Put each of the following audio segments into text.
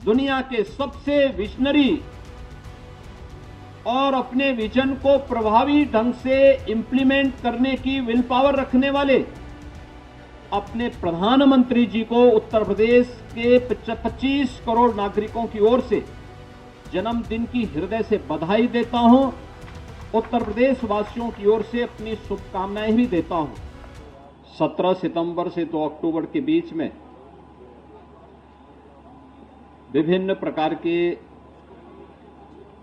दुनिया के सबसे विजनरी और अपने विजन को प्रभावी ढंग से इंप्लीमेंट करने की विल पावर रखने वाले अपने प्रधानमंत्री जी को उत्तर प्रदेश के 25 करोड़ नागरिकों की ओर से जन्मदिन की हृदय से बधाई देता हूं। उत्तर प्रदेश वासियों की ओर से अपनी शुभकामनाएं भी देता हूं। 17 सितंबर से 2 अक्टूबर के बीच में विभिन्न प्रकार के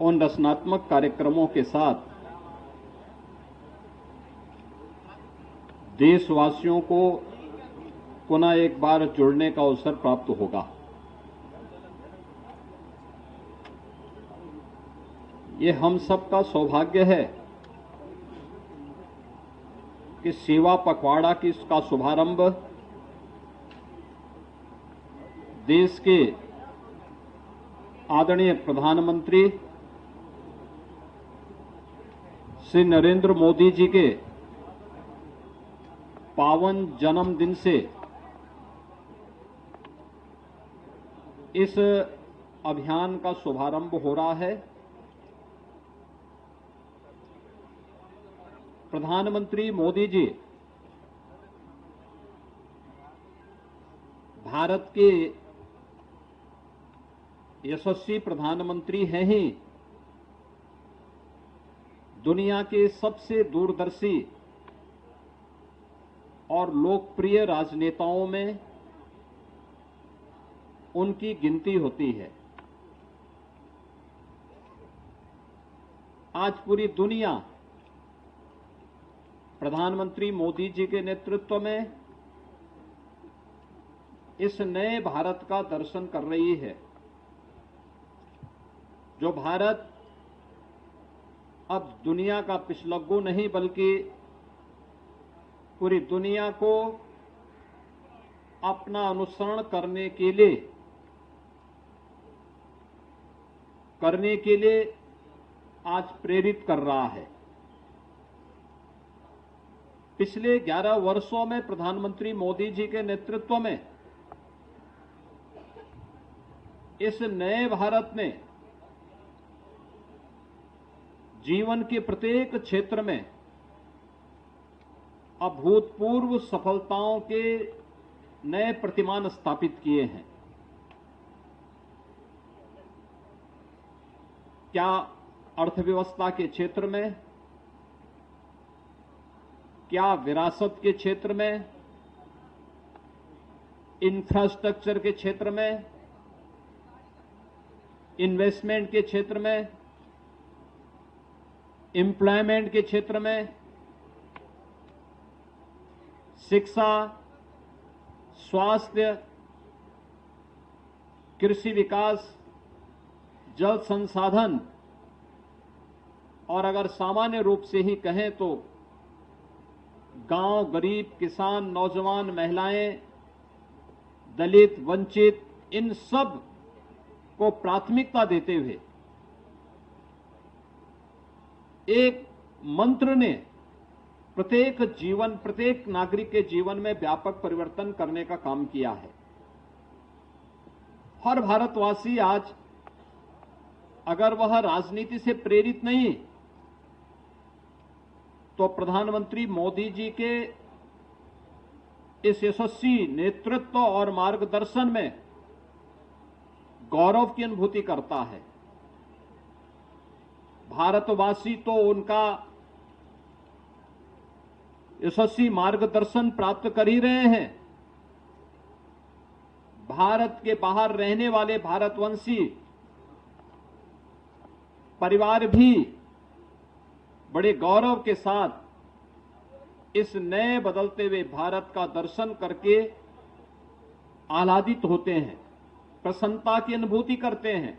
उन रचनात्मक कार्यक्रमों के साथ देशवासियों को पुनः एक बार जुड़ने का अवसर प्राप्त होगा। ये हम सबका सौभाग्य है कि सेवा पखवाड़ा की इसका शुभारंभ देश के आदरणीय प्रधानमंत्री श्री नरेंद्र मोदी जी के पावन जन्मदिन से इस अभियान का शुभारंभ हो रहा है। प्रधानमंत्री मोदी जी भारत के यशस्वी प्रधानमंत्री हैं ही दुनिया के सबसे दूरदर्शी और लोकप्रिय राजनेताओं में उनकी गिनती होती है। आज पूरी दुनिया प्रधानमंत्री मोदी जी के नेतृत्व में इस नए भारत का दर्शन कर रही है, जो भारत अब दुनिया का पिछलग्गू नहीं बल्कि पूरी दुनिया को अपना अनुसरण करने के लिए आज प्रेरित कर रहा है। पिछले 11 वर्षों में प्रधानमंत्री मोदी जी के नेतृत्व में इस नए भारत ने जीवन के प्रत्येक क्षेत्र में अभूतपूर्व सफलताओं के नए प्रतिमान स्थापित किए हैं। क्या अर्थव्यवस्था के क्षेत्र में, क्या विरासत के क्षेत्र में, इंफ्रास्ट्रक्चर के क्षेत्र में, इन्वेस्टमेंट के क्षेत्र में, एम्प्लॉयमेंट के क्षेत्र में, शिक्षा, स्वास्थ्य, कृषि विकास, जल संसाधन और अगर सामान्य रूप से ही कहें तो गांव, गरीब, किसान, नौजवान, महिलाएं, दलित, वंचित, इन सब को प्राथमिकता देते हुए एक मंत्र ने प्रत्येक नागरिक के जीवन में व्यापक परिवर्तन करने का काम किया है। हर भारतवासी आज अगर वह राजनीति से प्रेरित नहीं तो प्रधानमंत्री मोदी जी के इस यशस्वी नेतृत्व और मार्गदर्शन में गौरव की अनुभूति करता है। भारतवासी तो उनका यशस्वी मार्गदर्शन प्राप्त कर ही रहे हैं। भारत के बाहर रहने वाले भारतवंशी परिवार भी बड़े गौरव के साथ इस नए बदलते हुए भारत का दर्शन करके आह्लादित होते हैं, प्रसन्नता की अनुभूति करते हैं,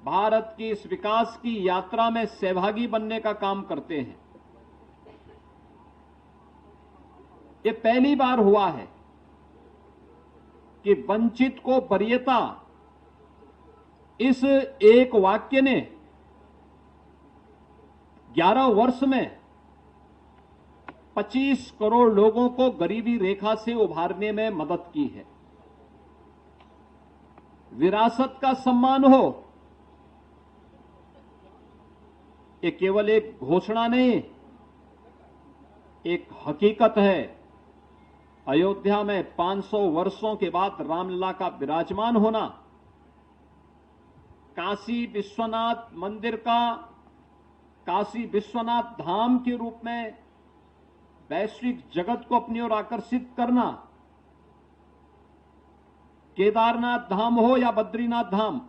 भारत की इस विकास की यात्रा में सहभागी बनने का काम करते हैं। ये पहली बार हुआ है कि वंचित को वरीयता इस एक वाक्य ने 11 वर्ष में 25 करोड़ लोगों को गरीबी रेखा से उभारने में मदद की है। विरासत का सम्मान हो, ये केवल एक घोषणा नहीं, एक हकीकत है। अयोध्या में 500 वर्षों के बाद रामलला का विराजमान होना, काशी विश्वनाथ मंदिर का काशी विश्वनाथ धाम के रूप में वैश्विक जगत को अपनी ओर आकर्षित करना, केदारनाथ धाम हो या बद्रीनाथ धाम,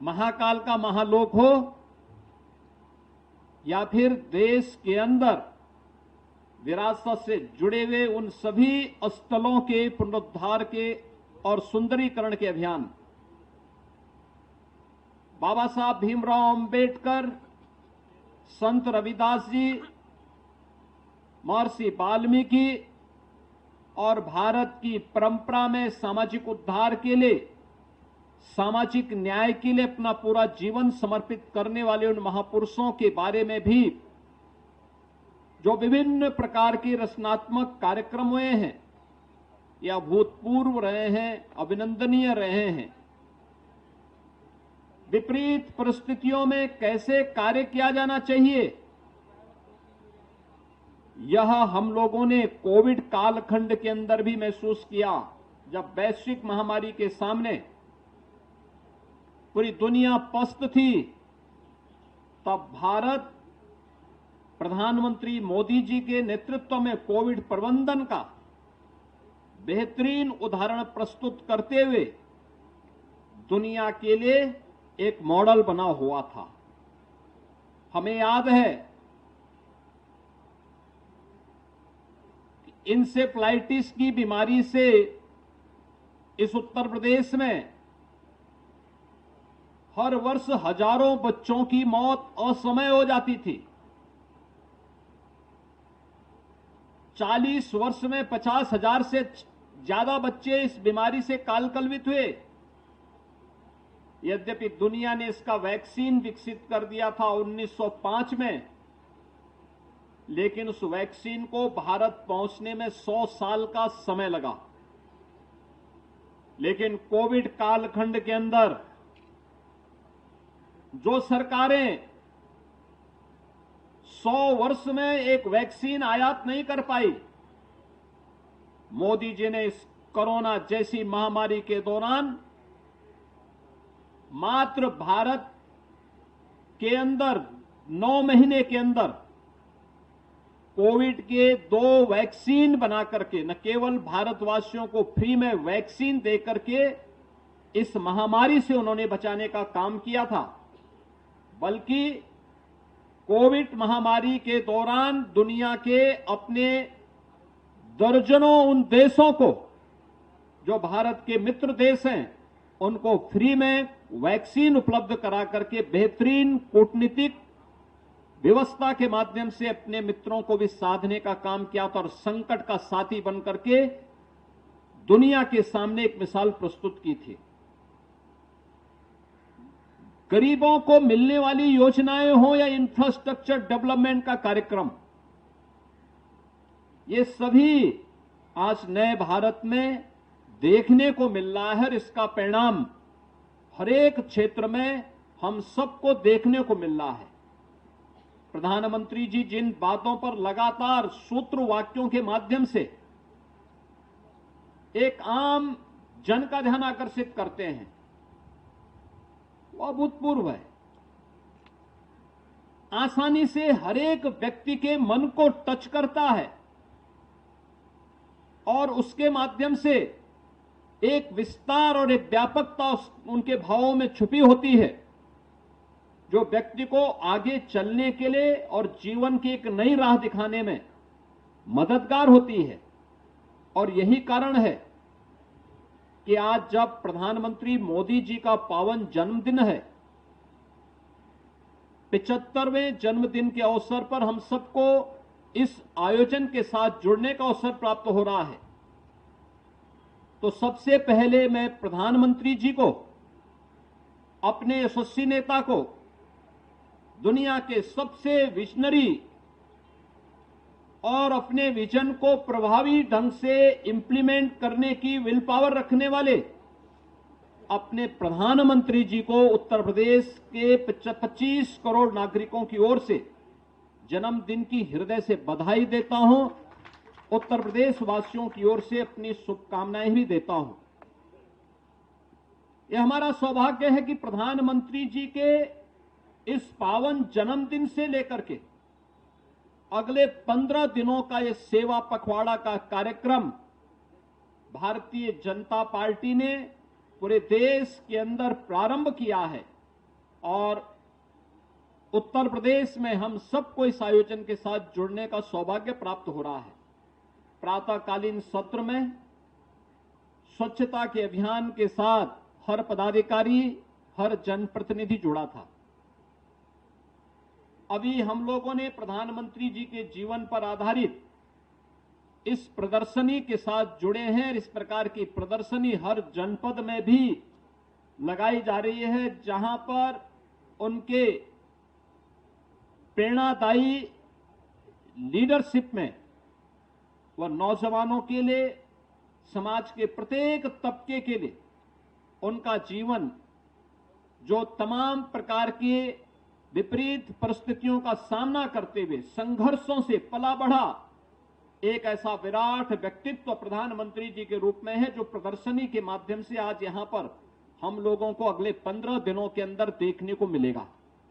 महाकाल का महालोक हो या फिर देश के अंदर विरासत से जुड़े हुए उन सभी स्थलों के पुनरुद्धार के और सुंदरीकरण के अभियान, बाबा साहब भीमराव अंबेडकर, संत रविदास जी, महर्षि वाल्मीकि और भारत की परंपरा में सामाजिक उद्धार के लिए, सामाजिक न्याय के लिए अपना पूरा जीवन समर्पित करने वाले उन महापुरुषों के बारे में भी जो विभिन्न प्रकार के रचनात्मक कार्यक्रम हुए हैं या अभूतपूर्व रहे हैं, अभिनंदनीय रहे हैं। विपरीत परिस्थितियों में कैसे कार्य किया जाना चाहिए, यह हम लोगों ने कोविड कालखंड के अंदर भी महसूस किया। जब वैश्विक महामारी के सामने पूरी दुनिया पस्त थी, तब भारत प्रधानमंत्री मोदी जी के नेतृत्व में कोविड प्रबंधन का बेहतरीन उदाहरण प्रस्तुत करते हुए दुनिया के लिए एक मॉडल बना हुआ था। हमें याद है कि इंसेफ्लाइटिस की बीमारी से इस उत्तर प्रदेश में हर वर्ष हजारों बच्चों की मौत असमय हो जाती थी। 40 वर्ष में 50,000 से ज्यादा बच्चे इस बीमारी से कालकलवित हुए। यद्यपि दुनिया ने इसका वैक्सीन विकसित कर दिया था 1905 में, लेकिन उस वैक्सीन को भारत पहुंचने में 100 साल का समय लगा। लेकिन कोविड कालखंड के अंदर जो सरकारें 100 वर्ष में एक वैक्सीन आयात नहीं कर पाई, मोदी जी ने इस कोरोना जैसी महामारी के दौरान मात्र भारत के अंदर 9 महीने के अंदर कोविड के 2 वैक्सीन बना करके न केवल भारतवासियों को फ्री में वैक्सीन दे करके इस महामारी से उन्होंने बचाने का काम किया था, बल्कि कोविड महामारी के दौरान दुनिया के अपने दर्जनों उन देशों को जो भारत के मित्र देश हैं, उनको फ्री में वैक्सीन उपलब्ध करा करके बेहतरीन कूटनीतिक व्यवस्था के माध्यम से अपने मित्रों को भी साधने का काम किया था और संकट का साथी बन करके दुनिया के सामने एक मिसाल प्रस्तुत की थी। गरीबों को मिलने वाली योजनाएं हो या इंफ्रास्ट्रक्चर डेवलपमेंट का कार्यक्रम, ये सभी आज नए भारत में देखने को मिल रहा है। इसका परिणाम हर एक क्षेत्र में हम सबको देखने को मिल रहा है। प्रधानमंत्री जी जिन बातों पर लगातार सूत्र वाक्यों के माध्यम से एक आम जन का ध्यान आकर्षित करते हैं, वो अभूतपूर्व है। आसानी से हर एक व्यक्ति के मन को टच करता है और उसके माध्यम से एक विस्तार और एक व्यापकता उनके भावों में छुपी होती है, जो व्यक्ति को आगे चलने के लिए और जीवन की एक नई राह दिखाने में मददगार होती है। और यही कारण है कि आज जब प्रधानमंत्री मोदी जी का पावन जन्मदिन है, 75वें जन्मदिन के अवसर पर हम सबको इस आयोजन के साथ जुड़ने का अवसर प्राप्त हो रहा है, तो सबसे पहले मैं प्रधानमंत्री जी को, अपने यशस्वी नेता को, दुनिया के सबसे विजनरी और अपने विजन को प्रभावी ढंग से इंप्लीमेंट करने की विल पावर रखने वाले अपने प्रधानमंत्री जी को उत्तर प्रदेश के 25 करोड़ नागरिकों की ओर से जन्मदिन की हृदय से बधाई देता हूं। उत्तर प्रदेश वासियों की ओर से अपनी शुभकामनाएं भी देता हूं। यह हमारा सौभाग्य है कि प्रधानमंत्री जी के इस पावन जन्मदिन से लेकर के अगले 15 दिनों का यह सेवा पखवाड़ा का कार्यक्रम भारतीय जनता पार्टी ने पूरे देश के अंदर प्रारंभ किया है और उत्तर प्रदेश में हम सबको इस आयोजन के साथ जुड़ने का सौभाग्य प्राप्त हो रहा है। प्रातःकालीन सत्र में स्वच्छता के अभियान के साथ हर पदाधिकारी, हर जनप्रतिनिधि जुड़ा था। अभी हम लोगों ने प्रधानमंत्री जी के जीवन पर आधारित इस प्रदर्शनी के साथ जुड़े हैं। इस प्रकार की प्रदर्शनी हर जनपद में भी लगाई जा रही है, जहां पर उनके प्रेरणादायी लीडरशिप में वह नौजवानों के लिए, समाज के प्रत्येक तबके के लिए उनका जीवन, जो तमाम प्रकार के विपरीत परिस्थितियों का सामना करते हुए संघर्षों से पला बढ़ा एक ऐसा विराट व्यक्तित्व प्रधानमंत्री जी के रूप में है, जो प्रदर्शनी के माध्यम से आज यहां पर हम लोगों को अगले 15 दिनों के अंदर देखने को मिलेगा।